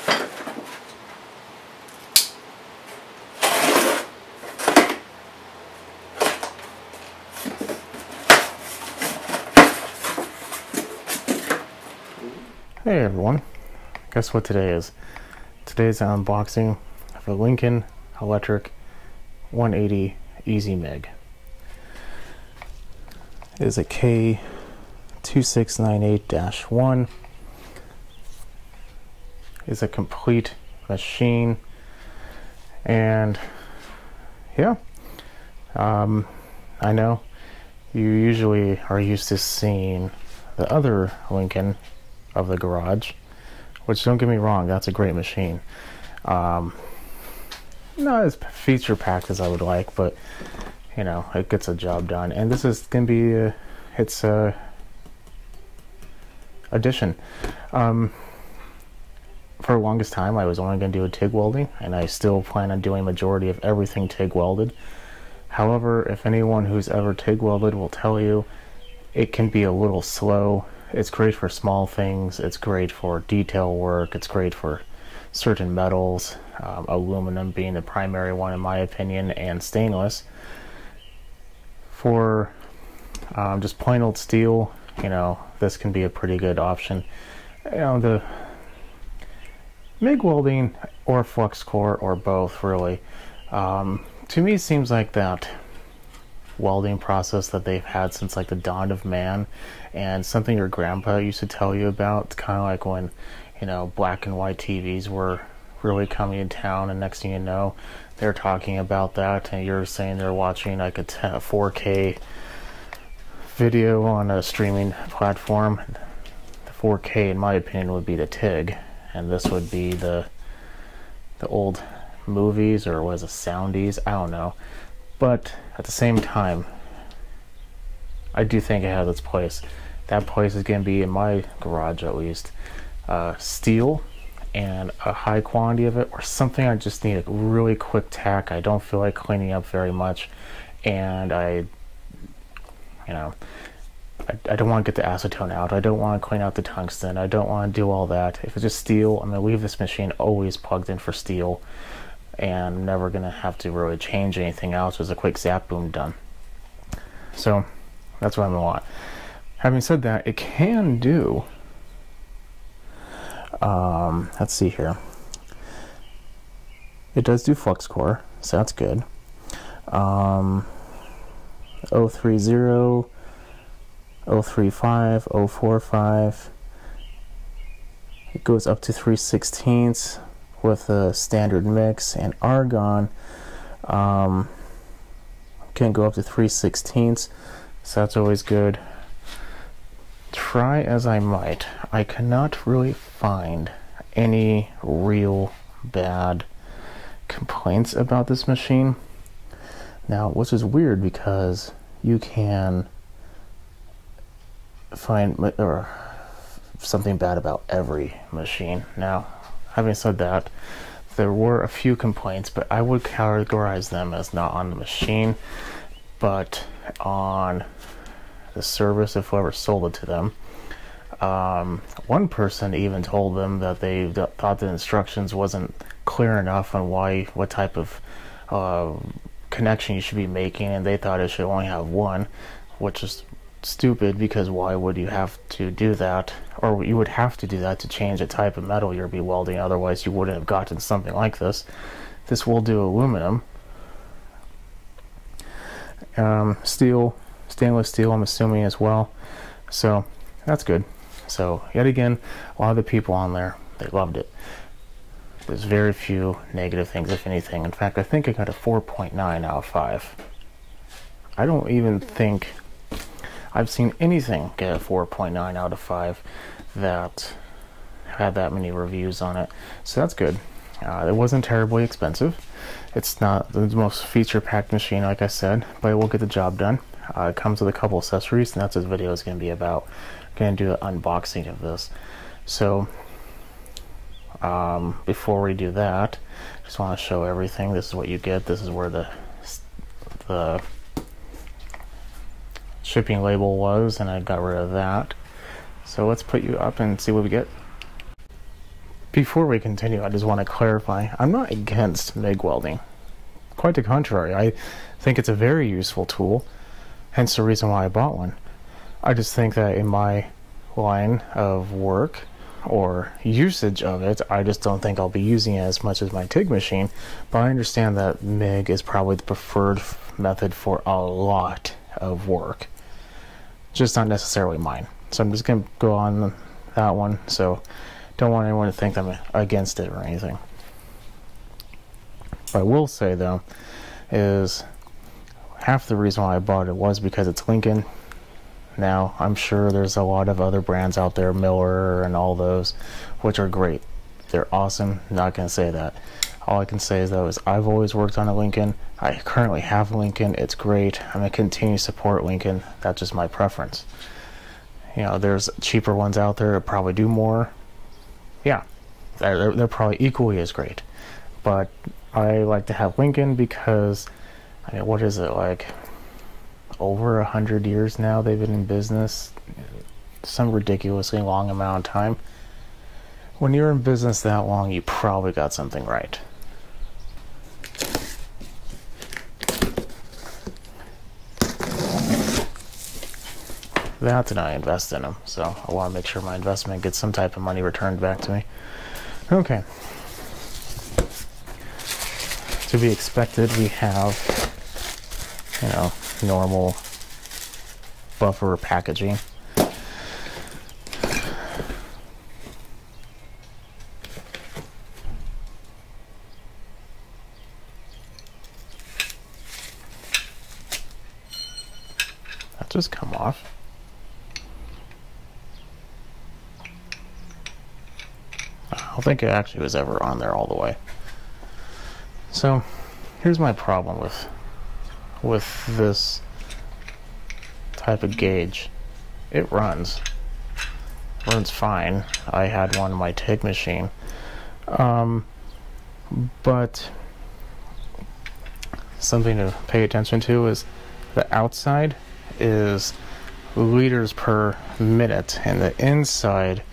Hey everyone, guess what today is? Today's an unboxing of a Lincoln Electric 180 Easy Mig. It is a K2698-1. It's a complete machine, and yeah, I know you usually are used to seeing the other Lincoln of the garage, which, don't get me wrong, that's a great machine. Not as feature packed as I would like, but you know, it gets a job done. And this is gonna be its addition. For the longest time I was only going to do a TIG welding, and I still plan on doing majority of everything TIG welded. However, if anyone who's ever TIG welded will tell you, it can be a little slow. It's great for small things, it's great for detail work, it's great for certain metals, aluminum being the primary one in my opinion, and stainless. For just plain old steel, you know, this can be a pretty good option. You know, the MIG welding or flux core or both, really, to me seems like that welding process that they've had since like the dawn of man, and something your grandpa used to tell you about. It's kind of like when, you know, black and white TVs were really coming in town, and next thing you know they're talking about that, and you're saying they're watching like a 4K video on a streaming platform. The 4K in my opinion would be the TIG, and this would be the old movies, or was it soundies, I don't know. But at the same time, I do think it has its place. That place is going to be, in my garage at least, steel and a high quantity of it, or something I just need a really quick tack. I don't feel like cleaning up very much, and I don't want to get the acetone out. I don't want to clean out the tungsten. I don't want to do all that. If it's just steel, I'm going to leave this machine always plugged in for steel, and never gonna have to really change anything else. There's a quick zap, boom, done. So that's what I'm gonna want. Having said that, it can do, let's see here, it does do flux core, so that's good. 030, 035, 045, it goes up to 3/16 with a standard mix, and argon can go up to 3/16, so that's always good. Try as I might, I cannot really find any real bad complaints about this machine. Now, which is weird, because you can find something bad about every machine. Now, having said that, there were a few complaints, but I would categorize them as not on the machine, but on the service of whoever sold it to them. One person even told them that they thought the instructions wasn't clear enough on what type of connection you should be making, and they thought it should only have one, which is stupid, because why would you have to do that? Or you would have to do that to change the type of metal you'll be welding, otherwise you wouldn't have gotten something like this. This will do aluminum. Steel, stainless steel, I'm assuming, as well, so that's good. So yet again, a lot of the people on there, they loved it. There's very few negative things, if anything. In fact, I think I got a 4.9 out of 5. I don't even think I've seen anything get a 4.9 out of 5 that had that many reviews on it, so that's good. It wasn't terribly expensive. It's not the most feature-packed machine, like I said, but it will get the job done. It comes with a couple accessories, and that's what this video is going to be about. I'm going to do an unboxing of this. So before we do that, I just want to show everything. This is what you get. This is where the shipping label was, and I got rid of that. So let's put you up and see what we get. before we continue, I just want to clarify, I'm not against MIG welding. Quite the contrary, I think it's a very useful tool, hence the reason why I bought one. I just think that in my line of work or usage of it, I just don't think I'll be using it as much as my TIG machine, but I understand that MIG is probably the preferred method for a lot of work, just not necessarily mine. So I'm just going to go on that one, so don't want anyone to think I'm against it or anything. What I will say though is half the reason why I bought it was because it's Lincoln. Now I'm sure there's a lot of other brands out there, Miller and all those, which are great. They're awesome, not gonna say that. All I can say is though is I've always worked on a Lincoln. I currently have a Lincoln. It's great. I'm gonna continue to support Lincoln. That's just my preference. You know, there's cheaper ones out there that probably do more. Yeah, they're probably equally as great, but I like to have Lincoln because, I mean, what is it, like over 100 years now they've been in business, some ridiculously long amount of time. When you're in business that long, you probably got something right. That and I invest in them, so I want to make sure my investment gets some type of money returned back to me. Okay. To be expected, we have, you know, normal buffer packaging. That just come off. I don't think it actually was ever on there all the way. So here's my problem with this type of gauge. It runs fine. I had one in my TIG machine, but something to pay attention to is the outside is liters per minute and the inside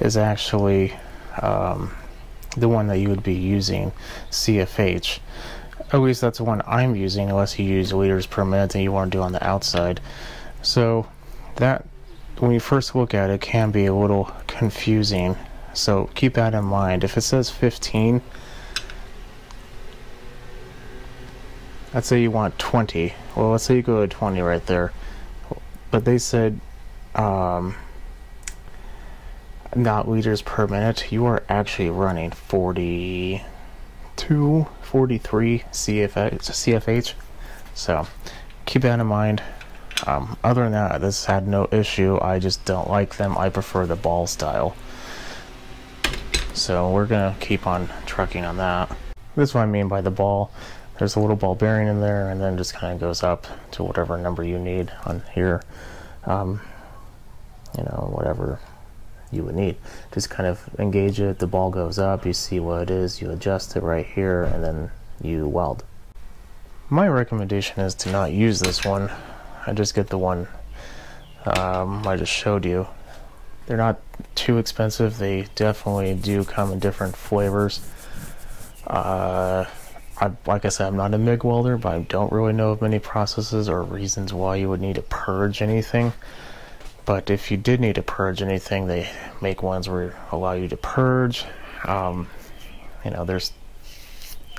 is actually the one that you would be using, CFH. At least that's the one I'm using, unless you use liters per minute and you want to do on the outside. So that, when you first look at it, can be a little confusing. So keep that in mind. If it says 15, let's say you want 20. Well, let's say you go to 20 right there. But they said not liters per minute. You are actually running 42, 43 CFH. So keep that in mind. Other than that, this had no issue. I just don't like them. I prefer the ball style. So we're gonna keep on trucking on that. This is what I mean by the ball. There's a little ball bearing in there, and then just kind of goes up to whatever number you need on here. You know, whatever you would need. Just kind of engage it. The ball goes up. You see what it is. You adjust it right here, and then you weld. My recommendation is to not use this one. I just get the one I just showed you. They're not too expensive. They definitely do come in different flavors. Like I said, I'm not a MIG welder, but I don't really know of many processes or reasons why you would need to purge anything. But if you did need to purge anything, they make ones where allow you to purge. You know, there's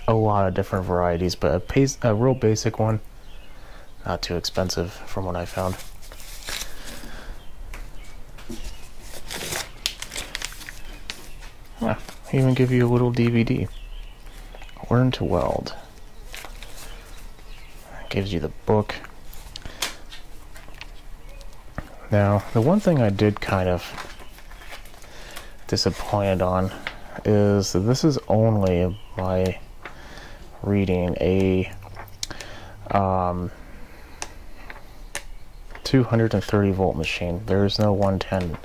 a lot of different varieties, but a real basic one, not too expensive from what I found. Yeah, even give you a little DVD. Learn to Weld. It gives you the book. Now, the one thing I did kind of disappointed on is that this is only my reading a 230 volt machine. There is no 110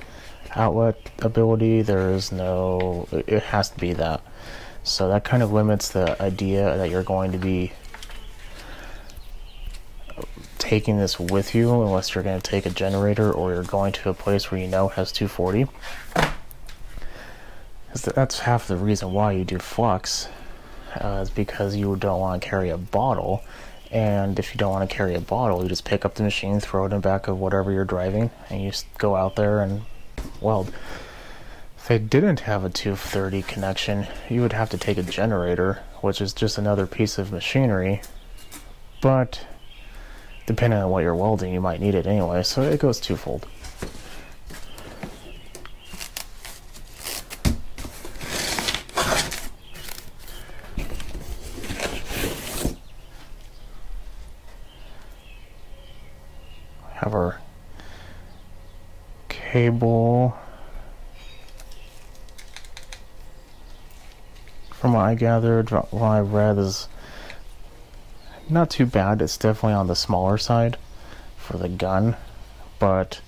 outlet ability. There is no, it has to be that. So that kind of limits the idea that you're going to be taking this with you, unless you're going to take a generator or you're going to a place where you know has 240. That's half the reason why you do flux, is because you don't want to carry a bottle. And if you don't want to carry a bottle, you just pick up the machine, throw it in the back of whatever you're driving, and you just go out there and weld. If they didn't have a 230 connection, you would have to take a generator, which is just another piece of machinery. But depending on what you're welding, you might need it anyway, so it goes twofold. Have our cable. From what I gathered, what I read, is not too bad. It's definitely on the smaller side for the gun, but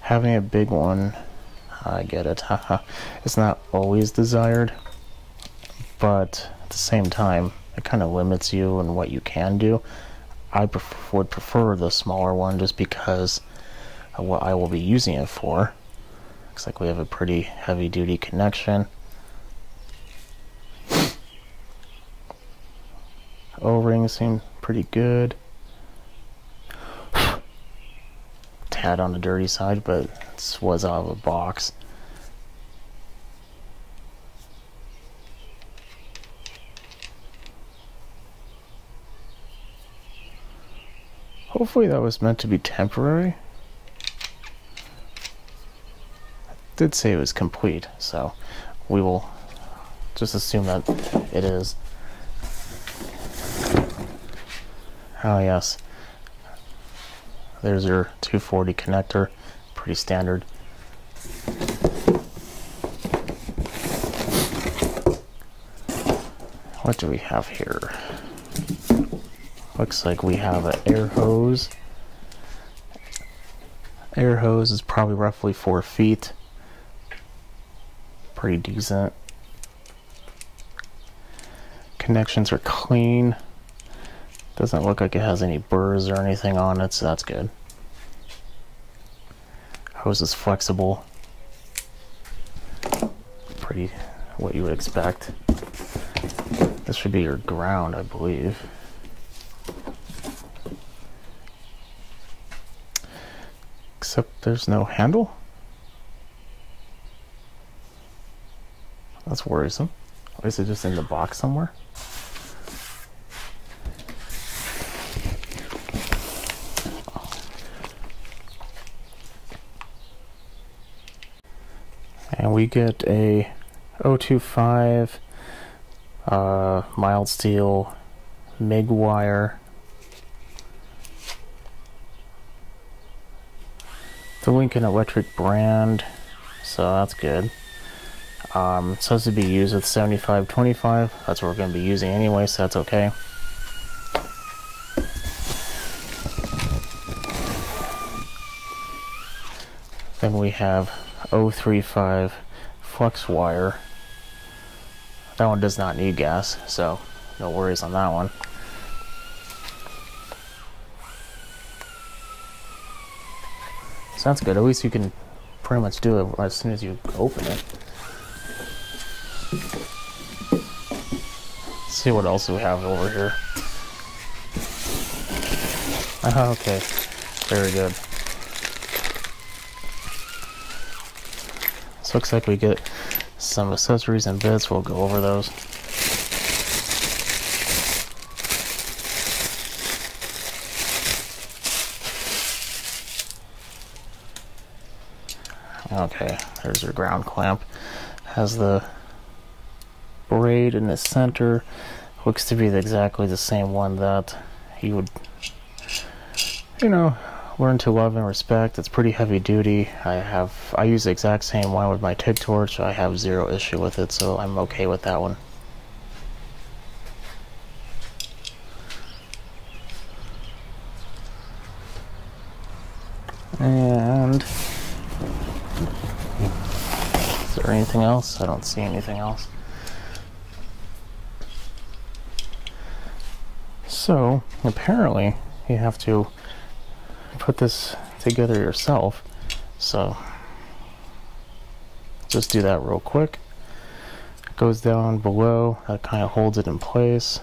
having a big one, I get it. It's not always desired, but at the same time, it kind of limits you in what you can do. I would prefer the smaller one just because of what I will be using it for. Looks like we have a pretty heavy duty connection. O-rings seem pretty good. Tad on the dirty side, but it was out of a box. Hopefully that was meant to be temporary. I did say it was complete, so we will just assume that it is. Oh yes, there's your 240 connector, pretty standard. What do we have here? Looks like we have an air hose. Air hose is probably roughly 4 feet. Pretty decent. Connections are clean. Doesn't look like it has any burrs or anything on it, so that's good. Hose is flexible. Pretty what you would expect. This should be your ground, I believe. Except there's no handle. That's worrisome. Or is it just in the box somewhere? And we get a 025 mild steel Mig Wire. The Lincoln Electric brand, so that's good. It's supposed to be used with 75-25. That's what we're going to be using anyway, so that's okay. Then we have 035 flux wire. That one does not need gas, so no worries on that one. So that's good. At least you can pretty much do it as soon as you open it. Let's see what else we have over here. Okay, very good. This looks like we get some accessories and bits. We'll go over those. Okay, there's your ground clamp. Has the braid in the center. Looks to be exactly the same one that you would, learn to love and respect. It's pretty heavy duty. I use the exact same one with my TIG torch. I have zero issue with it, so I'm okay with that one. And is there anything else? I don't see anything else. So apparently you have to put this together yourself, so just do that real quick. goes down below. That kind of holds it in place.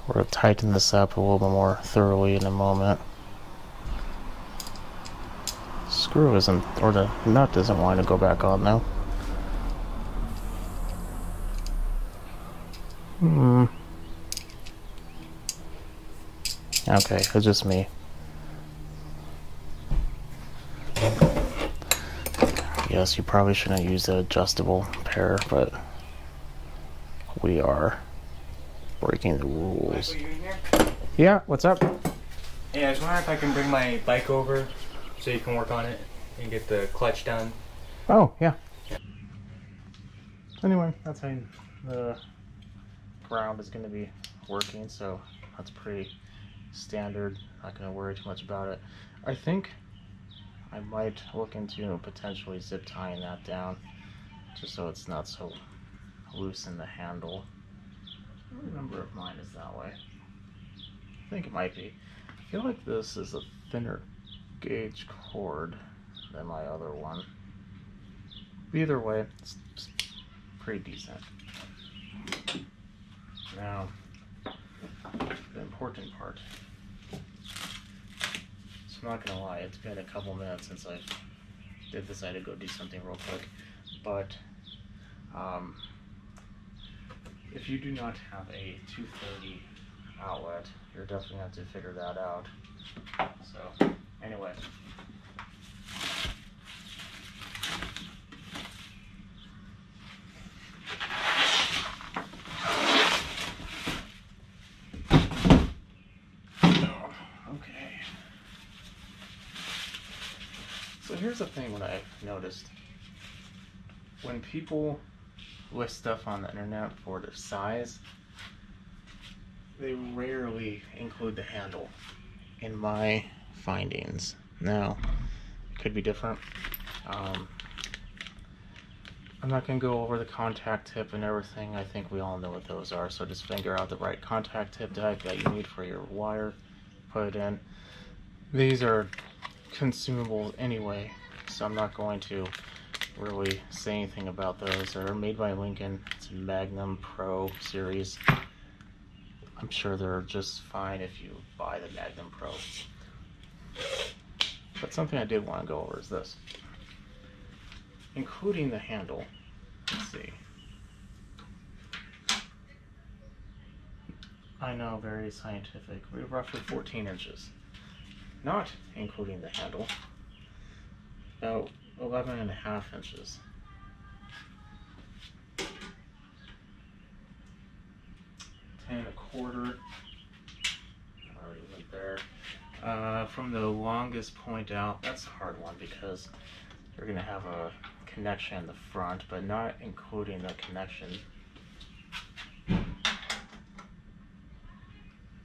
We're going to tighten this up a little bit more thoroughly in a moment. Screw isn't, or the nut doesn't want to go back on now. Okay, it's just me. Yes, you probably shouldn't use the adjustable pair, but we are breaking the rules. Michael, you in here? Yeah, what's up? Hey, I was wondering if I can bring my bike over so you can work on it and get the clutch done. Oh, yeah. Anyway, that's how the ground is going to be working, so that's pretty standard. Not going to worry too much about it. I think I might look into potentially zip tying that down just so it's not so loose in the handle. I don't remember if mine is that way. I think it might be. I feel like this is a thinner gauge cord than my other one. Either way, it's pretty decent. Now, the important part. So I'm not gonna lie, it's been a couple minutes since I did decide to go do something real quick, but if you do not have a 230 outlet, you're definitely going to have to figure that out. So, anyway. Okay. So here's the thing what I've noticed. When people list stuff on the internet for their size, they rarely include the handle in my findings. Now, it could be different. I'm not going to go over the contact tip and everything. I think we all know what those are, so just figure out the right contact tip type that you need for your wire, put it in. These are consumable anyway, so I'm not going to really say anything about those. They're made by Lincoln. It's a Magnum Pro series. I'm sure they're just fine if you buy the Magnum Pro. But something I did want to go over is this. Including the handle. Let's see. I know, very scientific. We're roughly 14 inches. Not including the handle. About 11.5 inches. 10.25. I already went there. From the longest point out, that's a hard one because you're going to have a connection in the front, but not including the connection.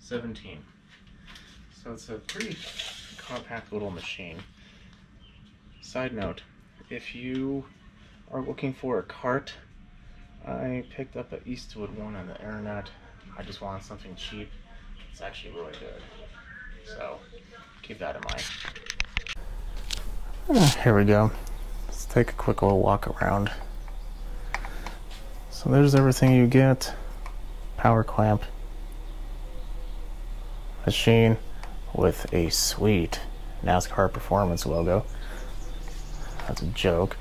17. So it's a pretty compact little machine. Side note, if you are looking for a cart, I picked up an Eastwood one on the internet. I just wanted something cheap. It's actually really good. So keep that in mind. Here we go. Let's take a quick little walk around. So there's everything you get. Power clamp. Machine with a sweet NASCAR Performance logo. That's a joke.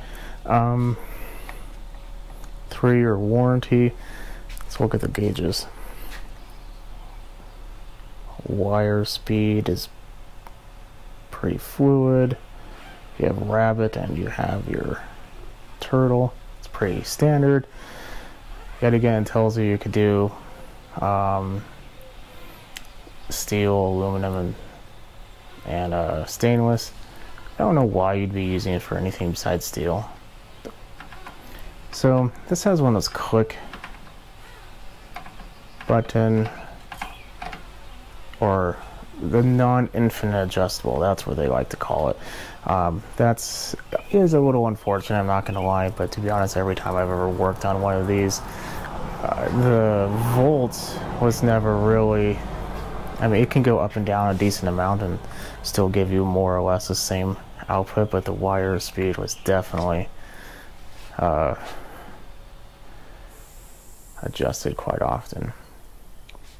3-year warranty. Let's look at the gauges. Wire speed is pretty fluid. You have rabbit and you have your turtle. It's pretty standard. Yet again, it tells you could do steel, aluminum, and stainless. I don't know why you'd be using it for anything besides steel. So this has one of those click button, or the non-infinite adjustable, that's what they like to call it. That's is a little unfortunate, I'm not going to lie, but to be honest, every time I've ever worked on one of these, the volts was never really, I mean, it can go up and down a decent amount and still give you more or less the same output, but the wire speed was definitely adjusted quite often.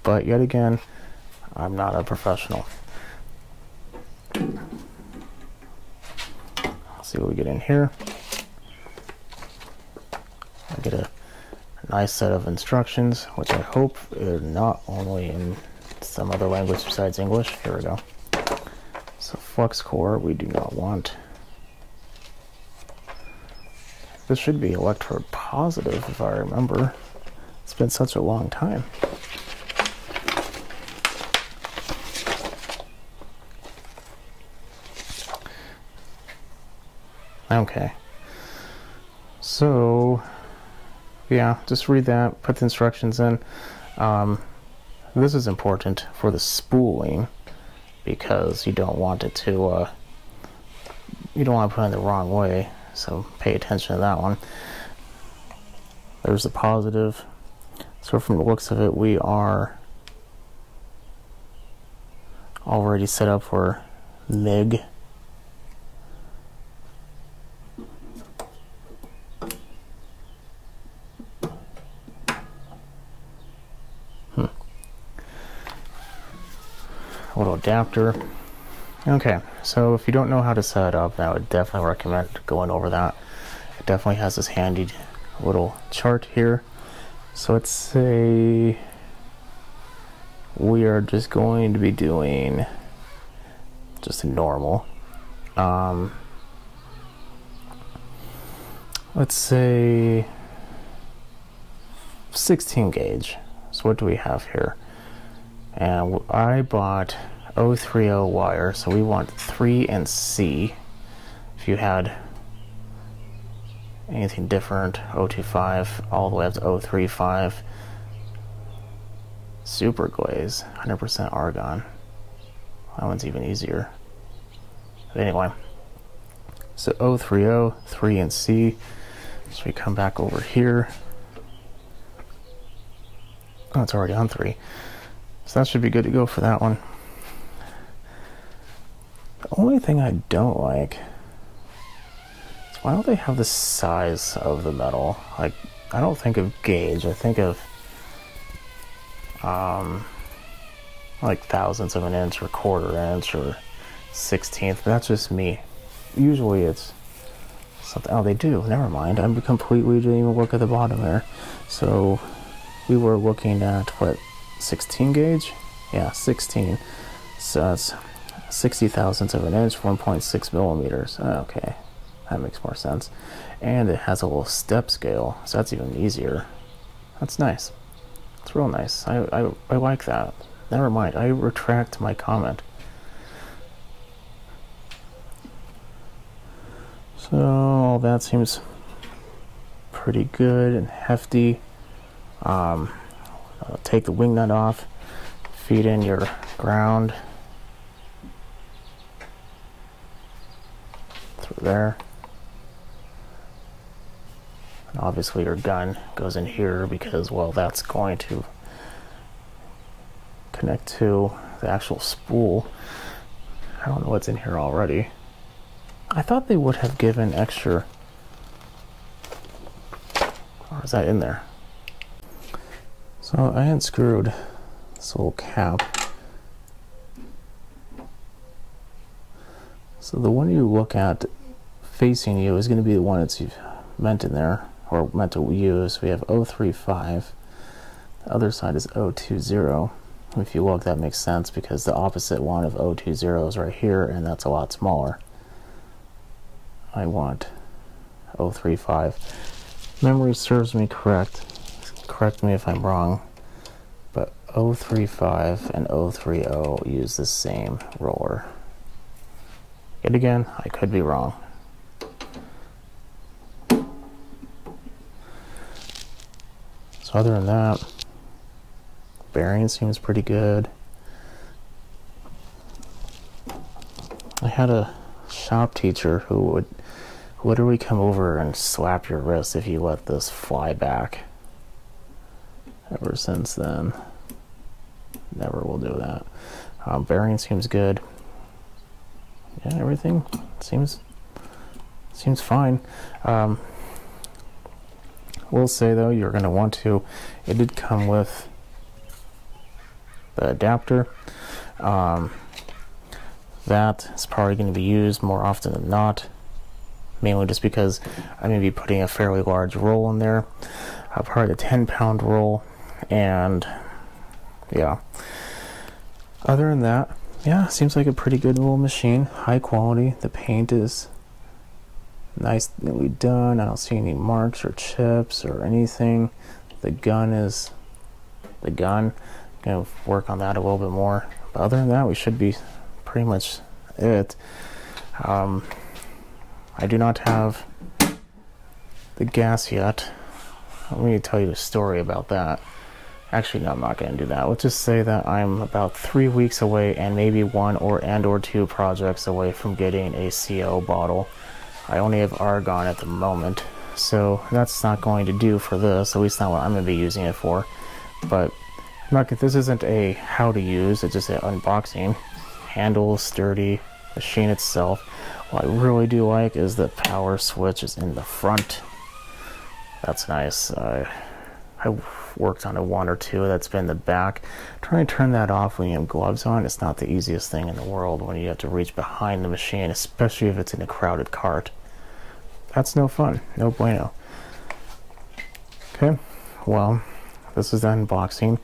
But yet again, I'm not a professional. Let's see what we get in here. I get a nice set of instructions, which I hope are not only in some other language besides English. Here we go. So flux core, we do not want. This should be electrode positive, if I remember. It's been such a long time. Okay. So, yeah, just read that, put the instructions in. This is important for the spooling because you don't want it to, you don't want to put it in the wrong way. So pay attention to that one. There's the positive. So from the looks of it, we are already set up for Mig. Little adapter. Okay, so if you don't know how to set it up, I would definitely recommend going over that. It definitely has this handy little chart here. So let's say we are just going to be doing just a normal. Let's say 16 gauge. So what do we have here? And I bought 030 wire, so we want 3 and C. If you had anything different, 025 all the way up to 035. Super glaze, 100% argon. That one's even easier. But anyway, so 030, 3 and C. So we come back over here. Oh, it's already on 3. So that should be good to go for that one. The only thing I don't like is why don't they have the size of the metal? Like, I don't think of gauge, I think of like thousandths of an inch or quarter inch or 16th, but that's just me. Usually it's something, oh they do, never mind, didn't even look at the bottom there. So we were looking at what, 16 gauge? Yeah, 16. So that's 60 thousandths of an inch, 1.6 millimeters. Okay, that makes more sense. And it has a little step scale, so that's even easier. That's nice. It's real nice. I like that. Never mind, I retract my comment. So all that seems pretty good and hefty. Take the wing nut off, feed in your ground through there. And obviously your gun goes in here because, well, that's going to connect to the actual spool. I don't know what's in here already. I thought they would have given extra, or is that in there? So I unscrewed this little cap. So the one you look at facing you is going to be the one that's meant in there, or meant to use. We have 035. The other side is 020. If you look, that makes sense because the opposite one of 020 is right here, and that's a lot smaller. I want 035. Memory serves me correct. Correct me if I'm wrong, but 035 and 030 use the same roller. Yet again, I could be wrong. So other than that, bearing seems pretty good. I had a shop teacher who would literally come over and slap your wrist if you let this fly back. Ever since then, never will do that. Bearing seems good. Yeah, everything seems fine. Will say though, you're going to want to, it did come with the adapter. That is probably going to be used more often than not, mainly just because I'm going to be putting a fairly large roll in there, probably a 10-pound roll, and yeah. Other than that, yeah, seems like a pretty good little machine, high quality. The paint is nicely done. I don't see any marks or chips or anything. The gun is the gun. I'm going to work on that a little bit more. But other than that, we should be pretty much it. I do not have the gas yet. Let me tell you a story about that. Actually, no, I'm not going to do that. Let's just say that I'm about 3 weeks away and maybe one or two projects away from getting a CO bottle. I only have argon at the moment, so that's not going to do for this, at least not what I'm going to be using it for. But this isn't a how to use, it's just an unboxing. Handle, sturdy, machine itself. What I really do like is the power switch is in the front. That's nice. I worked on a one or two that's been in the back. Trying to turn that off when you have gloves on, it's not the easiest thing in the world when you have to reach behind the machine, especially if it's in a crowded cart. That's no fun. No bueno. Okay, well, this is the unboxing.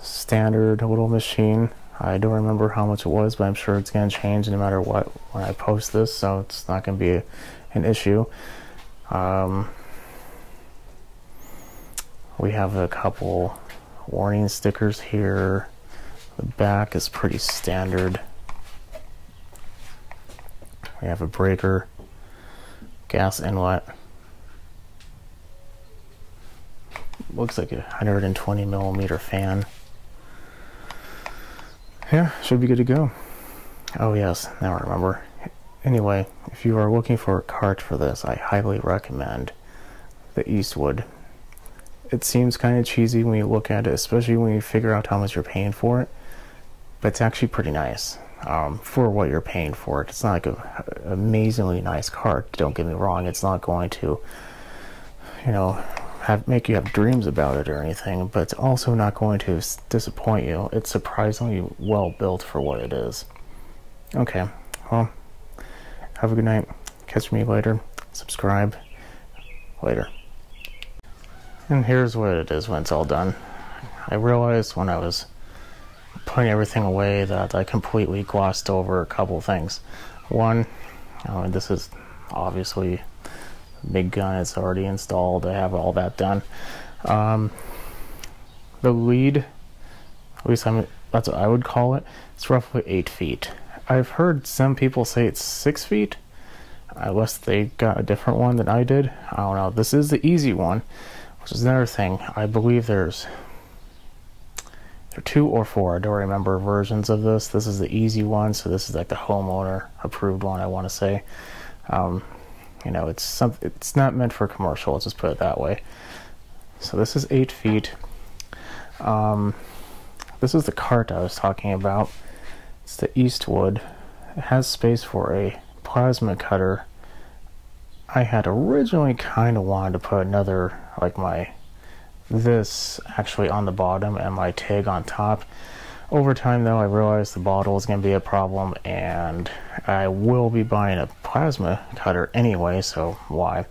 Standard little machine. I don't remember how much it was, but I'm sure it's going to change no matter what when I post this, so it's not going to be an issue. We have a couple warning stickers here. The back is pretty standard. We have a breaker, gas inlet. Looks like a 120 millimeter fan. Yeah, should be good to go. Oh yes, now I remember. Anyway, if you are looking for a cart for this, I highly recommend the Eastwood. It seems kind of cheesy when you look at it, especially when you figure out how much you're paying for it, but it's actually pretty nice for what you're paying for it. It's not like an amazingly nice cart, don't get me wrong. It's not going to, you know, make you have dreams about it or anything, but it's also not going to disappoint you. It's surprisingly well built for what it is. Okay, well, have a good night. Catch me later. Subscribe. Later. And here's what it is when it's all done. I realized when I was putting everything away that I completely glossed over a couple things. One, this is obviously big gun, it's already installed. I have all that done. The lead, at least that's what I would call it, it's roughly 8 feet. I've heard some people say it's 6 feet, unless they got a different one than I did. I don't know. This is the easy one, which is another thing. I believe there are 2 or 4, I don't remember, versions of this. This is the easy one, so this is like the homeowner approved one, I want to say. You know, it's not meant for commercial, let's just put it that way. So this is 8 feet. This is the cart I was talking about. It's the Eastwood. It has space for a plasma cutter. I had originally kind of wanted to put another, like this actually on the bottom and my TIG on top. Over time though, I realized the bottle is going to be a problem, and I will be buying a plasma cutter anyway, so why?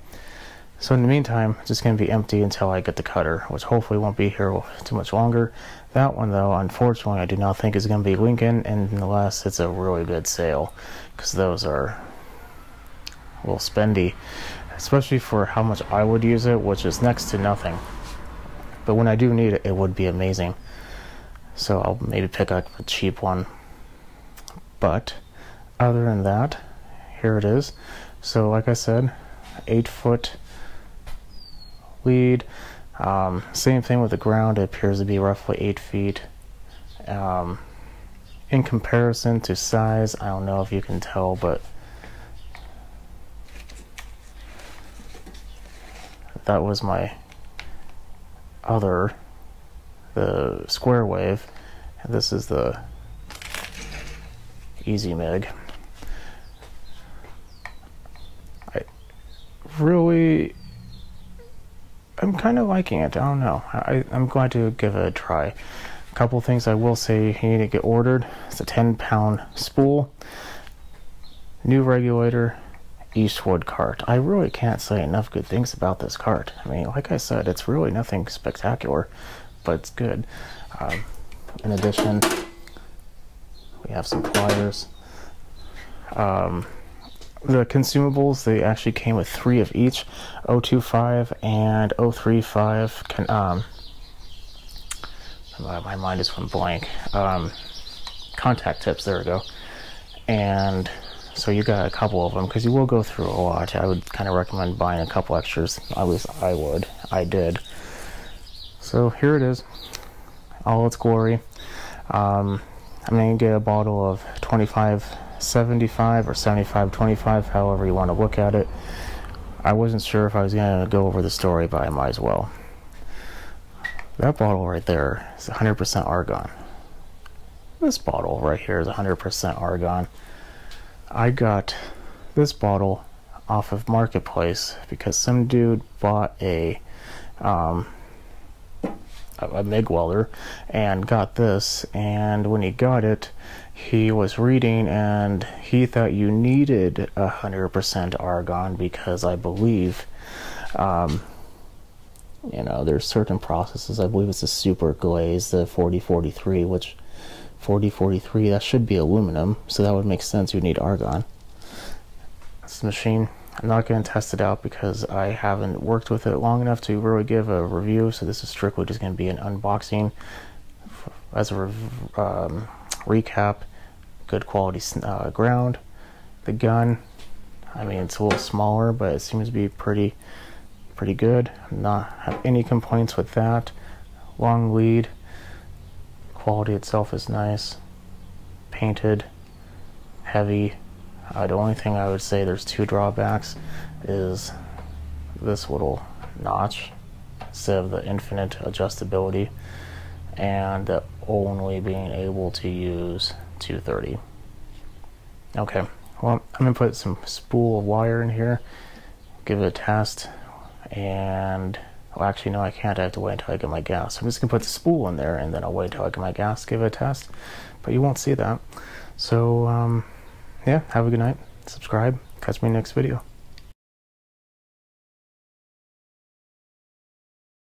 So in the meantime, it's just going to be empty until I get the cutter, which hopefully won't be here too much longer. That one though, unfortunately, I do not think is going to be Lincoln unless it's a really good sale, because those are a little spendy, especially for how much I would use it, which is next to nothing. But when I do need it, it would be amazing. So I'll maybe pick up a cheap one. But other than that, here it is. So like I said, 8-foot lead. Same thing with the ground. It appears to be roughly 8 feet. In comparison to size, I don't know if you can tell, but that was my other, the square wave, and this is the Easy Mig. I really I'm kind of liking it. I don't know. I'm glad to give it a try. A couple things I will say you need to get ordered. It's a 10-pound spool, new regulator, Eastwood cart. I really can't say enough good things about this cart. I mean, like I said, it's really nothing spectacular, but it's good. In addition, we have some pliers. The consumables, they actually came with 3 of each, 025 and 035. My mind just went blank. Contact tips, there we go. And so you got a couple of them, because you will go through a lot. I would kind of recommend buying a couple extras. At least I would. I did. So here it is, all its glory. I'm going to get a bottle of 25/75 or 75/25, however you want to look at it. I wasn't sure if I was going to go over the story, but I might as well. That bottle right there is 100% argon. This bottle right here is 100% argon. I got this bottle off of Marketplace because some dude bought a MIG welder and got this, and when he got it, he was reading and he thought you needed 100% argon because I believe you know, there's certain processes. I believe it's a super glaze, the 4043, which 4043, that should be aluminum, so that would make sense you need argon. This machine, I'm not going to test it out because I haven't worked with it long enough to really give a review, so this is strictly just going to be an unboxing. As a recap, good quality ground. The gun, I mean, it's a little smaller, but it seems to be pretty good. Not have any complaints with that. Long lead. Quality itself is nice. Painted. Heavy. The only thing I would say there's 2 drawbacks is this little notch instead of the infinite adjustability, and the only being able to use 230. Okay, well, I'm gonna put some spool of wire in here, give it a test, and well, actually no, I can't. I have to wait until I get my gas. So I'm just gonna put the spool in there, and then I'll wait until I get my gas, give it a test, but you won't see that. So yeah, have a good night, subscribe, catch me next video.